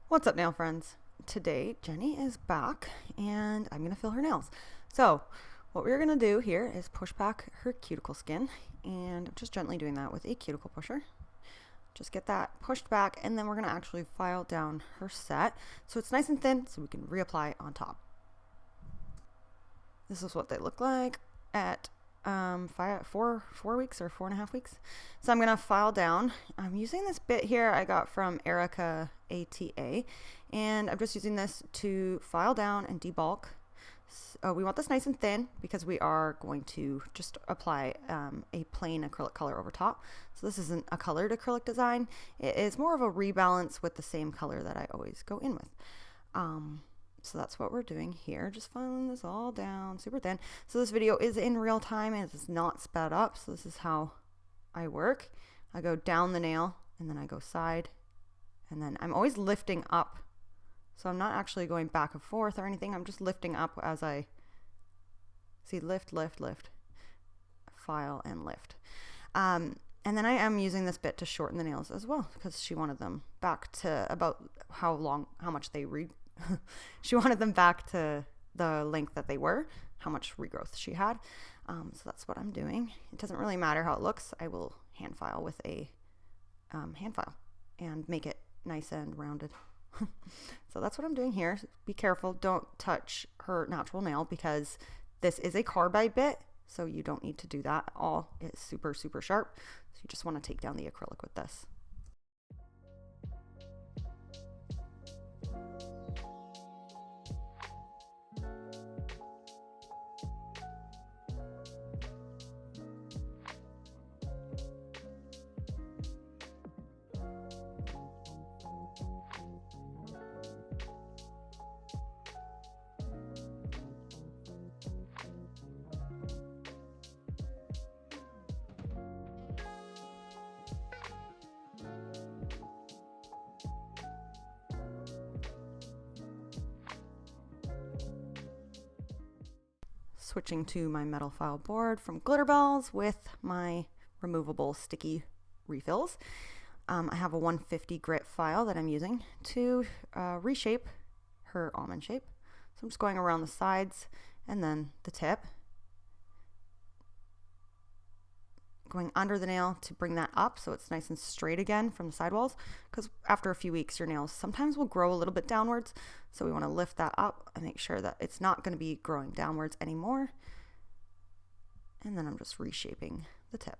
What's up, nail friends? Today Jenny is back and I'm going to fill her nails. So what we're going to do here is push back her cuticle skin, and I'm just gently doing that with a cuticle pusher. Just get that pushed back, and then we're going to actually file down her set so it's nice and thin so we can reapply on top. This is what they look like at 4 weeks or 4.5 weeks. So I'm gonna file down. I'm using this bit here I got from ERICAATA, and I'm just using this to file down and debulk. So we want this nice and thin because we are going to just apply a plain acrylic color over top. So this isn't a colored acrylic design. It is more of a rebalance with the same color that I always go in with. So that's what we're doing here, just filing this all down super thin. So this video is in real time and it's not sped up. So this is how I work. I go down the nail and then I go side, and then I'm always lifting up. So I'm not actually going back and forth or anything. I'm just lifting up as I see, lift, lift, lift, file and lift. And then I am using this bit to shorten the nails as well because she wanted them back to about how much they she wanted them back to the length that they were, how much regrowth she had. So that's what I'm doing. It doesn't really matter how it looks. I will hand file with a hand file and make it nice and rounded. So that's what I'm doing here. Be careful, don't touch her natural nail because this is a carbide bit, so you don't need to do that at all. It's super, super sharp. So you just want to take down the acrylic with this. Switching to my metal file board from Glitterbels with my removable sticky refills. I have a 150 grit file that I'm using to reshape her almond shape. So I'm just going around the sides and then the tip, going under the nail to bring that up so it's nice and straight again from the sidewalls, because after a few weeks your nails sometimes will grow a little bit downwards, so we want to lift that up and make sure that it's not going to be growing downwards anymore. And then I'm just reshaping the tip.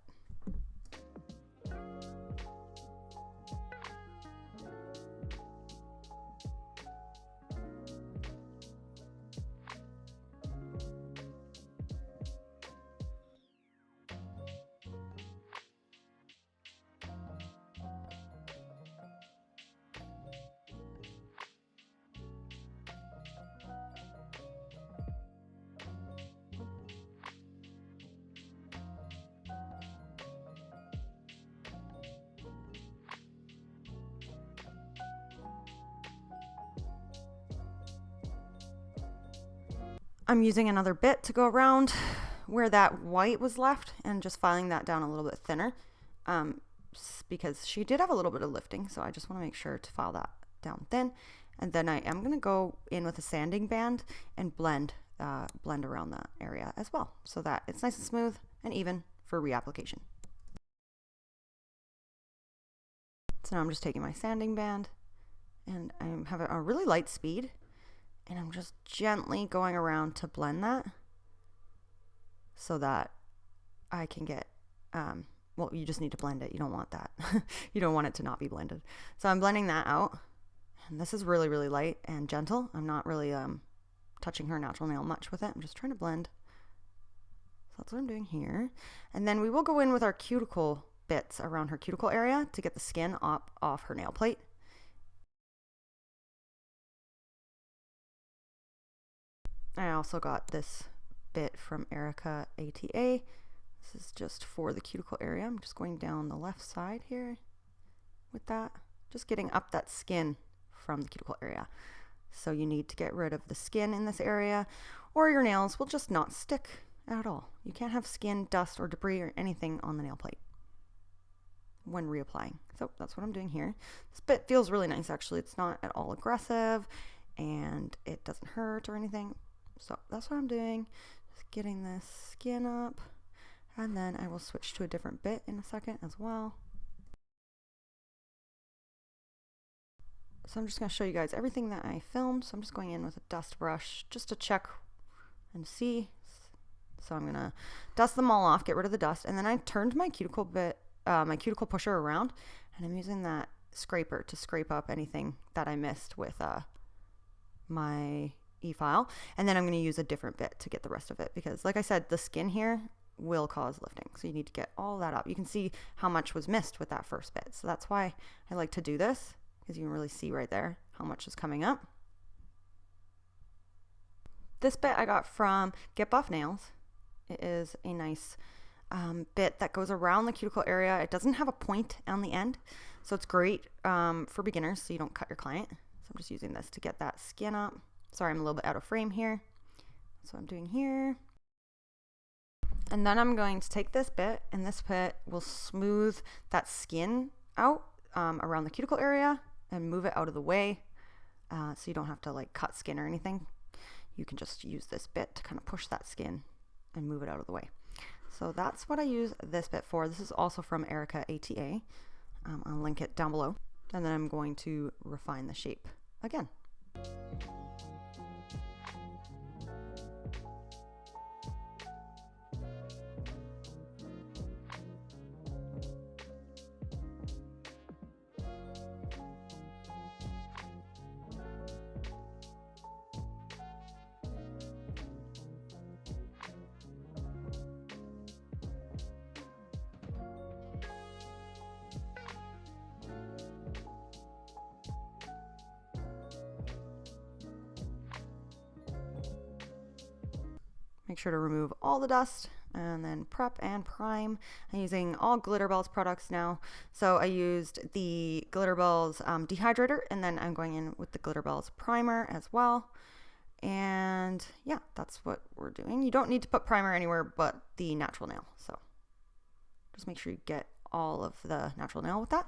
I'm using another bit to go around where that white was left and just filing that down a little bit thinner, because she did have a little bit of lifting, so I just want to make sure to file that down thin. And then I am going to go in with a sanding band and blend around that area as well so that it's nice and smooth and even for reapplication. So now I'm just taking my sanding band and I'm having a really light speed, and I'm just gently going around to blend that so that I can get, well, you just need to blend it. You don't want that. You don't want it to not be blended. So I'm blending that out. And this is really, really light and gentle. I'm not really touching her natural nail much with it. I'm just trying to blend. So that's what I'm doing here. And then we will go in with our cuticle bits around her cuticle area to get the skin up off her nail plate. I also got this bit from ERICAATA. This is just for the cuticle area. I'm just going down the left side here with that, just getting up that skin from the cuticle area. So you need to get rid of the skin in this area or your nails will just not stick at all. You can't have skin, dust, or debris or anything on the nail plate. when reapplying. So that's what I'm doing here. This bit feels really nice actually. It's not at all aggressive and it doesn't hurt or anything. So that's what I'm doing. Just getting this skin up, and then I will switch to a different bit in a second as well. So I'm just going to show you guys everything that I filmed. So I'm just going in with a dust brush just to check and see. So I'm going to dust them all off, get rid of the dust, and then I turned my cuticle pusher around, and I'm using that scraper to scrape up anything that I missed with my e-file. And then I'm going to use a different bit to get the rest of it, because like I said, the skin here will cause lifting. So you need to get all that up. You can see how much was missed with that first bit. So that's why I like to do this, because you can really see right there how much is coming up. This bit I got from Get Buff Nails. It is a nice bit that goes around the cuticle area. It doesn't have a point on the end, so it's great for beginners so you don't cut your client. So I'm just using this to get that skin up. Sorry, I'm a little bit out of frame here. That's what I'm doing here. And then I'm going to take this bit, and this bit will smooth that skin out around the cuticle area and move it out of the way, so you don't have to like cut skin or anything. You can just use this bit to kind of push that skin and move it out of the way. So that's what I use this bit for. This is also from ERICAATA. I'll link it down below. And then I'm going to refine the shape again. Make sure to remove all the dust and then prep and prime. I'm using all Glitterbels products now. So I used the Glitterbels Dehydrator, and then I'm going in with the Glitterbels Primer as well. And yeah, that's what we're doing. You don't need to put primer anywhere but the natural nail. So just make sure you get all of the natural nail with that.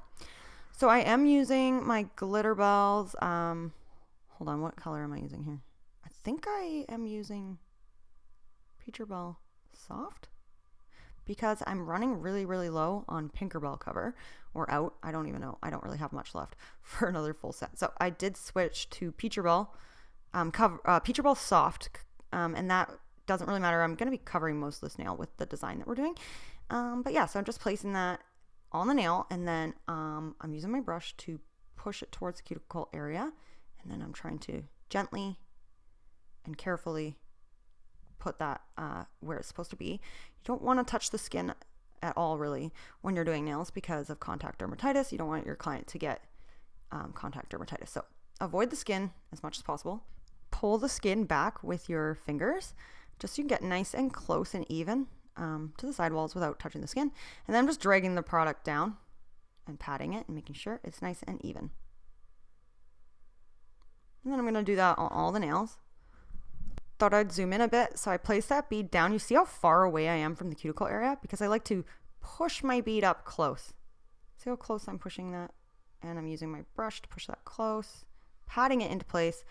So I am using my Glitterbels. Hold on, what color am I using here? I think I am using Peacherbel Soft, because I'm running really really low on Pinkerbell cover, or out. I don't even know. I don't really have much left for another full set. So I did switch to Peacherbel Peacherbel Soft, and that doesn't really matter. I'm going to be covering most of this nail with the design that we're doing. But yeah, so I'm just placing that on the nail, and then I'm using my brush to push it towards the cuticle area, and then I'm trying to gently and carefully put that where it's supposed to be. You don't want to touch the skin at all really when you're doing nails because of contact dermatitis. You don't want your client to get contact dermatitis. So avoid the skin as much as possible. Pull the skin back with your fingers just so you can get nice and close and even to the sidewalls without touching the skin. And then I'm just dragging the product down and patting it and making sure it's nice and even. And then I'm going to do that on all the nails. Thought I'd zoom in a bit, so I placed that bead down. You see how far away I am from the cuticle area? Because I like to push my bead up close. See how close I'm pushing that? And I'm using my brush to push that close, patting it into place,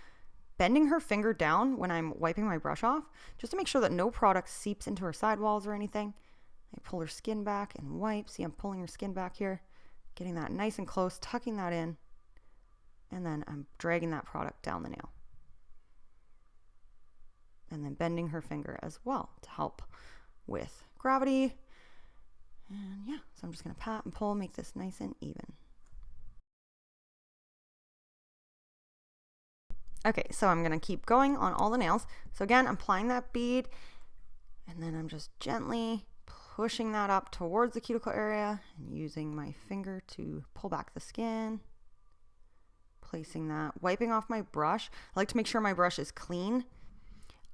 bending her finger down when I'm wiping my brush off, just to make sure that no product seeps into her sidewalls or anything. I pull her skin back and wipe. See, I'm pulling her skin back here, getting that nice and close, tucking that in, and then I'm dragging that product down the nail. And then bending her finger as well to help with gravity. And yeah, so I'm just going to pat and pull, make this nice and even. Okay, so I'm going to keep going on all the nails. So again, I'm applying that bead, and then I'm just gently pushing that up towards the cuticle area and using my finger to pull back the skin. Placing that, wiping off my brush. I like to make sure my brush is clean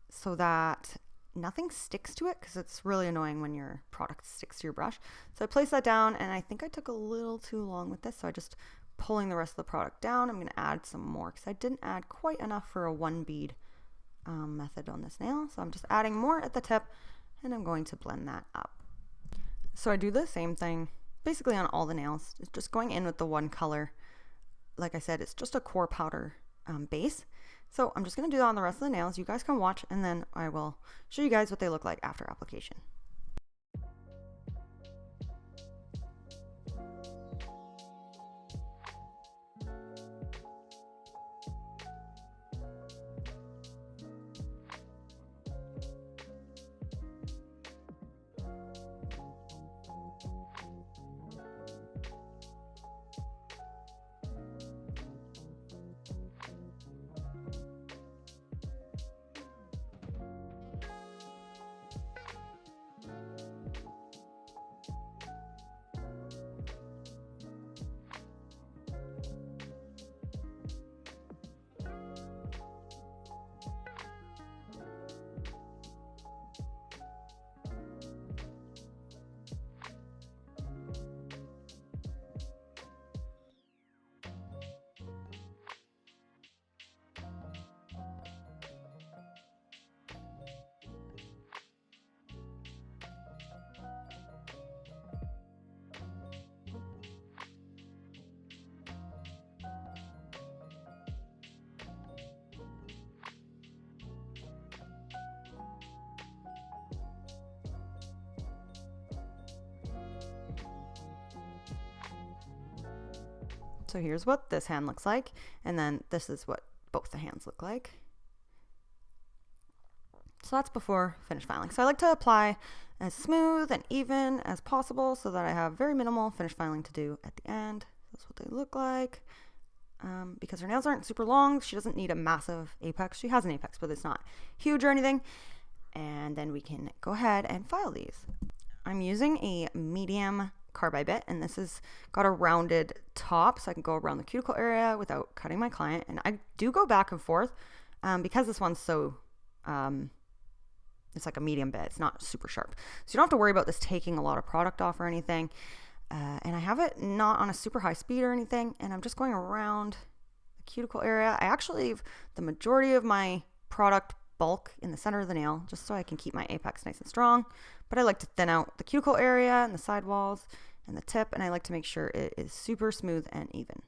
so that nothing sticks to it, because it's really annoying when your product sticks to your brush. So I place that down, and I think I took a little too long with this, so I just pulling the rest of the product down. I'm going to add some more because I didn't add quite enough for a one bead method on this nail. So I'm just adding more at the tip, and I'm going to blend that up. So I do the same thing basically on all the nails. It's just going in with the one color. Like I said, it's just a core powder base. So I'm just going to do that on the rest of the nails. You guys can watch, and then I will show you guys what they look like after application. So here's what this hand looks like, and then this is what both the hands look like. So that's before finish filing. So I like to apply as smooth and even as possible so that I have very minimal finish filing to do at the end. That's what they look like. Because her nails aren't super long, she doesn't need a massive apex. She has an apex, but it's not huge or anything. And then we can go ahead and file these. I'm using a medium carbide bit, and this has got a rounded top so I can go around the cuticle area without cutting my client. And I do go back and forth because this one's so it's like a medium bit, it's not super sharp, so you don't have to worry about this taking a lot of product off or anything. And I have it not on a super high speed or anything, and I'm just going around the cuticle area. I actually leave the majority of my product bulk in the center of the nail just so I can keep my apex nice and strong, but I like to thin out the cuticle area and the side walls and the tip, and I like to make sure it is super smooth and even.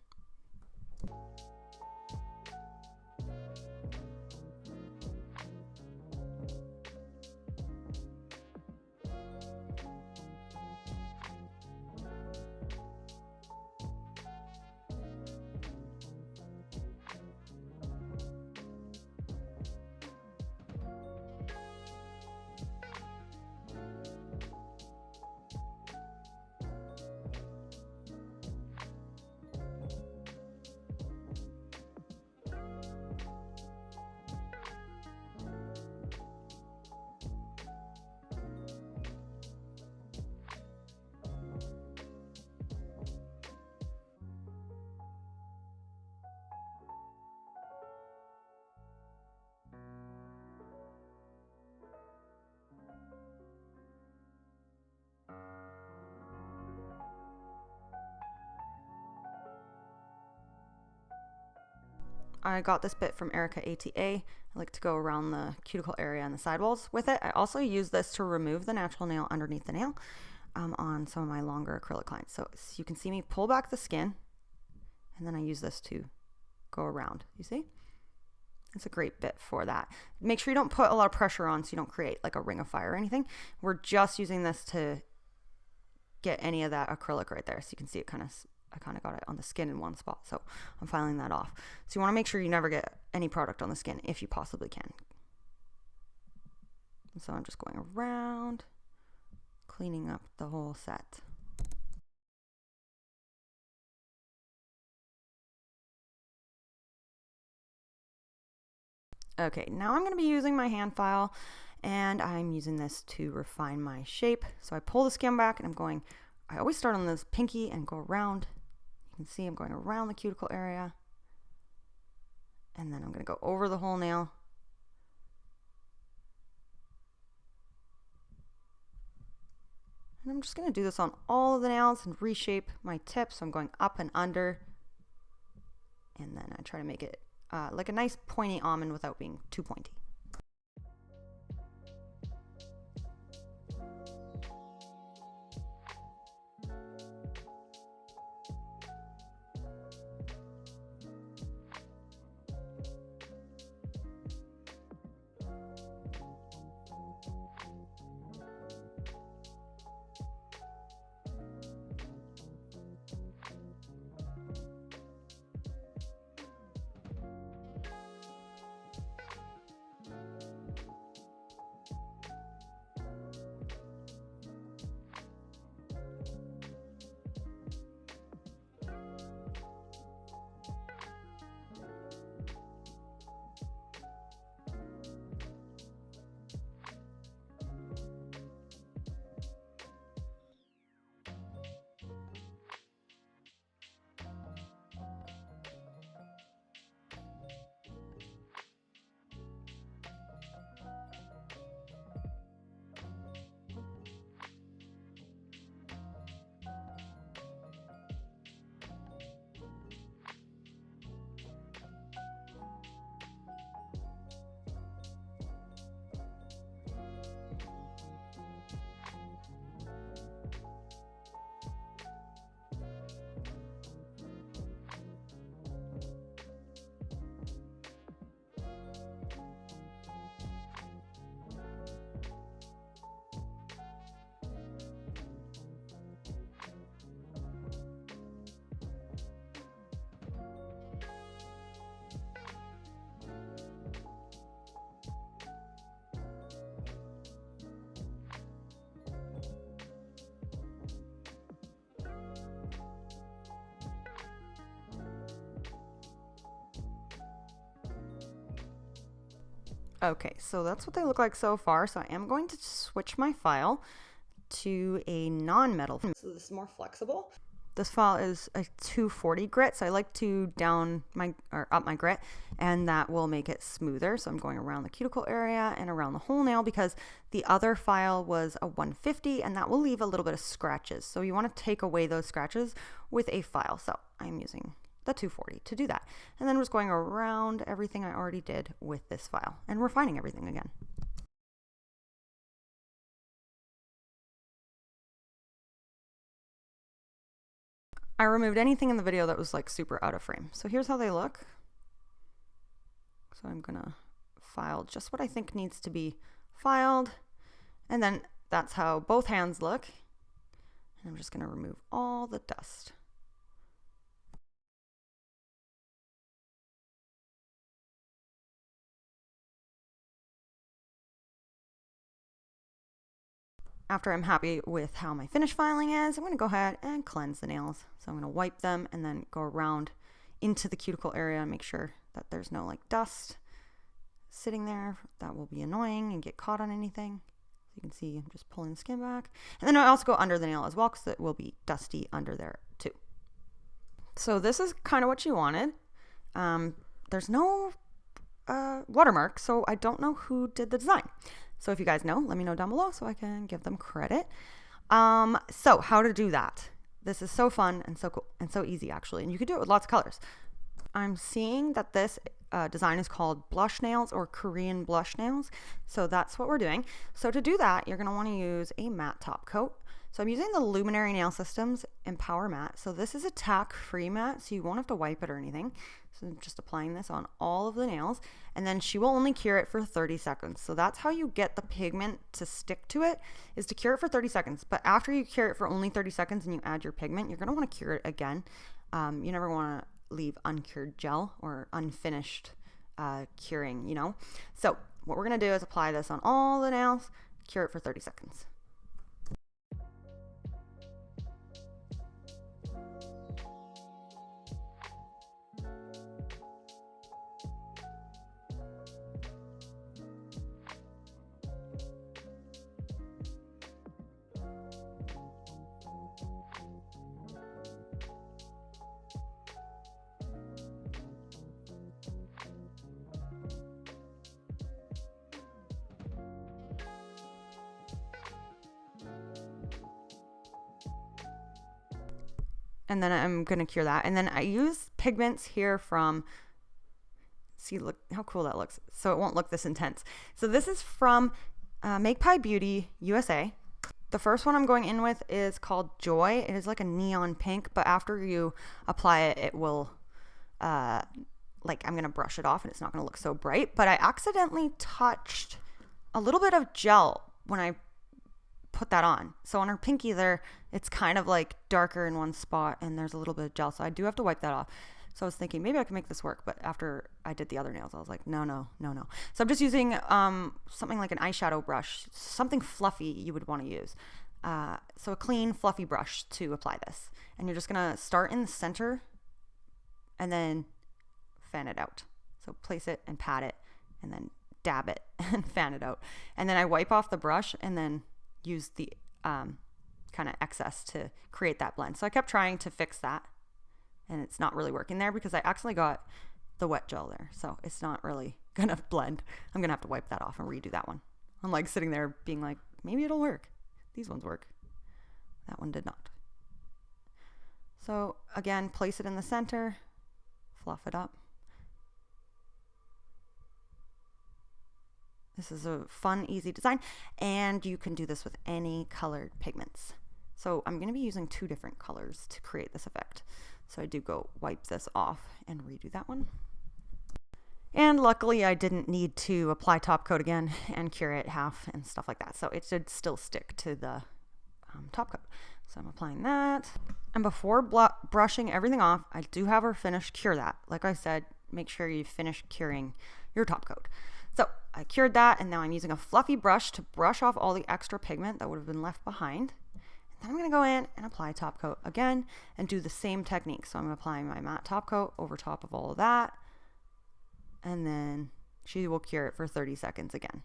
I got this bit from ERICAATA. I like to go around the cuticle area and the sidewalls with it. I also use this to remove the natural nail underneath the nail on some of my longer acrylic lines. So you can see me pull back the skin, and then I use this to go around. You see? It's a great bit for that. Make sure you don't put a lot of pressure on so you don't create like a ring of fire or anything. We're just using this to get any of that acrylic right there. So you can see it I kind of got it on the skin in one spot, so I'm filing that off. So you want to make sure you never get any product on the skin if you possibly can. And so I'm just going around, cleaning up the whole set. Okay, now I'm going to be using my hand file, and I'm using this to refine my shape. So I pull the skin back, and I always start on this pinky and go around. You can see I'm going around the cuticle area, and then I'm going to go over the whole nail. And I'm just going to do this on all of the nails and reshape my tip. So I'm going up and under, and then I try to make it like a nice pointy almond without being too pointy. Okay, so that's what they look like so far. So I am going to switch my file to a non-metal. So this is more flexible. This file is a 240 grit, so I like to up my grit, and that will make it smoother. So I'm going around the cuticle area and around the whole nail, because the other file was a 150, and that will leave a little bit of scratches. So you want to take away those scratches with a file. So I'm using the 240 to do that. And then I'm just going around everything I already did with this file and refining everything again. I removed anything in the video that was like super out of frame. So here's how they look. So I'm gonna file just what I think needs to be filed. And then that's how both hands look. And I'm just gonna remove all the dust. After I'm happy with how my finish filing is, I'm going to go ahead and cleanse the nails. So I'm going to wipe them and then go around into the cuticle area and make sure that there's no like dust sitting there. That will be annoying and get caught on anything. So you can see I'm just pulling the skin back. And then I also go under the nail as well, because it will be dusty under there too. So this is kind of what you wanted. There's no watermark, so I don't know who did the design. So if you guys know, let me know down below so I can give them credit. So how to do that. This is so fun and so cool and so easy actually. And you can do it with lots of colors. I'm seeing that this design is called blush nails or Korean blush nails. So that's what we're doing. So to do that, you're going to want to use a matte top coat. So I'm using the Luminary Nail Systems Empower Matte. So this is a tack-free matte, so you won't have to wipe it or anything. So I'm just applying this on all of the nails, and then she will only cure it for 30 seconds. So that's how you get the pigment to stick to it, is to cure it for 30 seconds. But after you cure it for only 30 seconds and you add your pigment, you're going to want to cure it again. You never want to leave uncured gel or unfinished curing, you know. So what we're going to do is apply this on all the nails, cure it for 30 seconds. And then I'm going to cure that. And then I use pigments here from, see, look how cool that looks. So it won't look this intense. So this is from Magpie Beauty USA. The first one I'm going in with is called Joy. It is like a neon pink, but after you apply it, it will, like I'm going to brush it off and it's not going to look so bright. But I accidentally touched a little bit of gel when I put that on. So on her pinky there, it's kind of like darker in one spot and there's a little bit of gel. So I do have to wipe that off. So I was thinking maybe I can make this work, but after I did the other nails, I was like, no. So I'm just using something like an eyeshadow brush, something fluffy you would want to use. So a clean, fluffy brush to apply this. And you're just going to start in the center and then fan it out. So place it and pat it and then dab it and fan it out. And then I wipe off the brush and then use the kind of excess to create that blend. So I kept trying to fix that and it's not really working there because I actually got the wet gel there. So it's not really gonna blend. I'm gonna have to wipe that off and redo that one. I'm like sitting there being like, maybe it'll work. These ones work. That one did not. So again, place it in the center, fluff it up. This is a fun, easy design, and you can do this with any colored pigments. So I'm going to be using 2 different colors to create this effect. So I do go wipe this off and redo that one. And luckily I didn't need to apply top coat again and cure it half and stuff like that. So it should still stick to the top coat. So I'm applying that. And before brushing everything off, I do have her finish cure that. Like I said, make sure you finish curing your top coat. So I cured that, and now I'm using a fluffy brush to brush off all the extra pigment that would have been left behind. And then I'm going to go in and apply top coat again and do the same technique. So I'm applying my matte top coat over top of all of that and then she will cure it for 30 seconds again.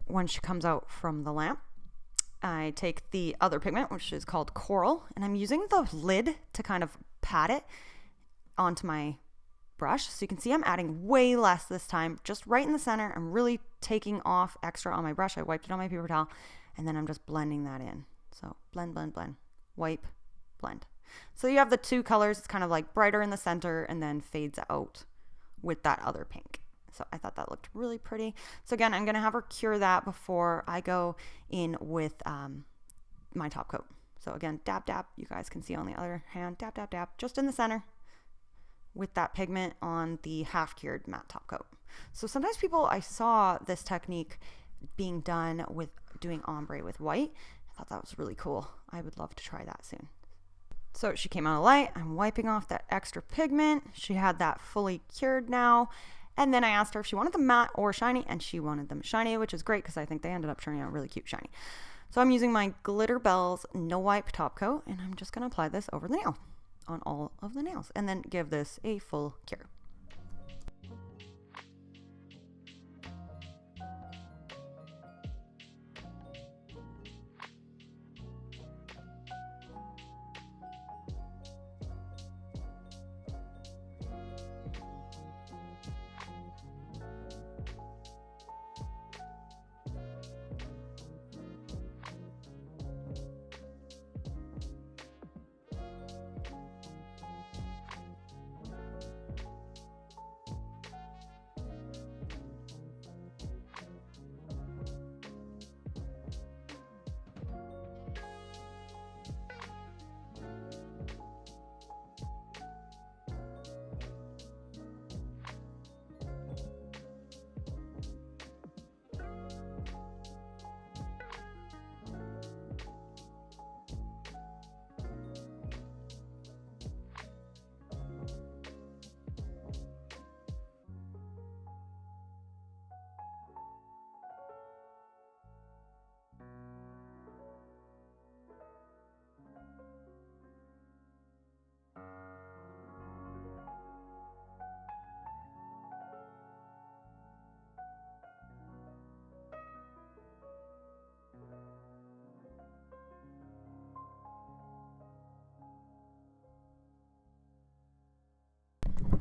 When she comes out from the lamp, I take the other pigment, which is called Coral, and I'm using the lid to kind of pat it onto my brush. So you can see I'm adding way less this time, just right in the center. I'm really taking off extra on my brush. I wiped it on my paper towel, and then I'm just blending that in. So blend, blend, blend, wipe, blend. So you have the two colors. It's kind of like brighter in the center and then fades out with that other pink. So I thought that looked really pretty. So again, I'm going to have her cure that before I go in with my top coat. So again, dab, dab. You guys can see on the other hand, dab, dab, dab, just in the center with that pigment on the half cured matte top coat. So sometimes I saw this technique being done with doing ombre with white. I thought that was really cool. I would love to try that soon. So she came out of light. I'm wiping off that extra pigment. She had that fully cured now. And then I asked her if she wanted them matte or shiny, and she wanted them shiny, which is great because I think they ended up turning out really cute shiny. So I'm using my Glitterbels No Wipe top coat, and I'm just going to apply this over the nail on all of the nails and then give this a full cure.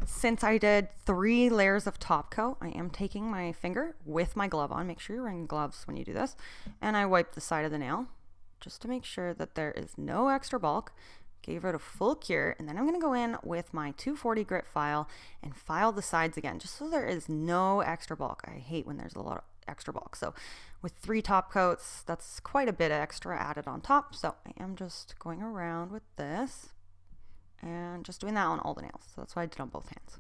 Since I did 3 layers of top coat, I am taking my finger with my glove on. Make sure you're wearing gloves when you do this. And I wipe the side of the nail just to make sure that there is no extra bulk. Gave it a full cure. And then I'm going to go in with my 240 grit file and file the sides again, just so there is no extra bulk. I hate when there's a lot of extra bulk. So with 3 top coats, that's quite a bit extra added on top. So I am just going around with this and just doing that on all the nails. So that's what I did on both hands.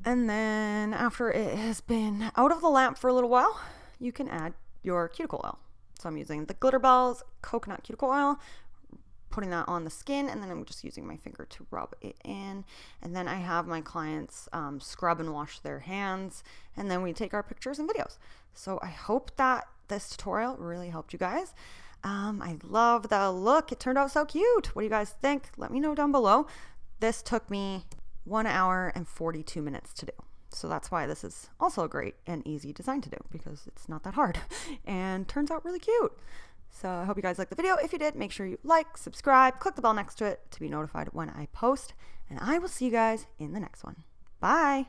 And then after it has been out of the lamp for a little while, you can add your cuticle oil. So I'm using the Glitterbels Coconut Cuticle Oil, putting that on the skin, and then I'm just using my finger to rub it in. And then I have my clients scrub and wash their hands, and then we take our pictures and videos. So I hope that this tutorial really helped you guys. I love the look. It turned out so cute. What do you guys think? Let me know down below. This took me 1 hour and 42 minutes to do. So that's why this is also a great and easy design to do, because it's not that hard and turns out really cute. So I hope you guys liked the video. If you did, make sure you like, subscribe, click the bell next to it to be notified when I post, and I will see you guys in the next one. Bye.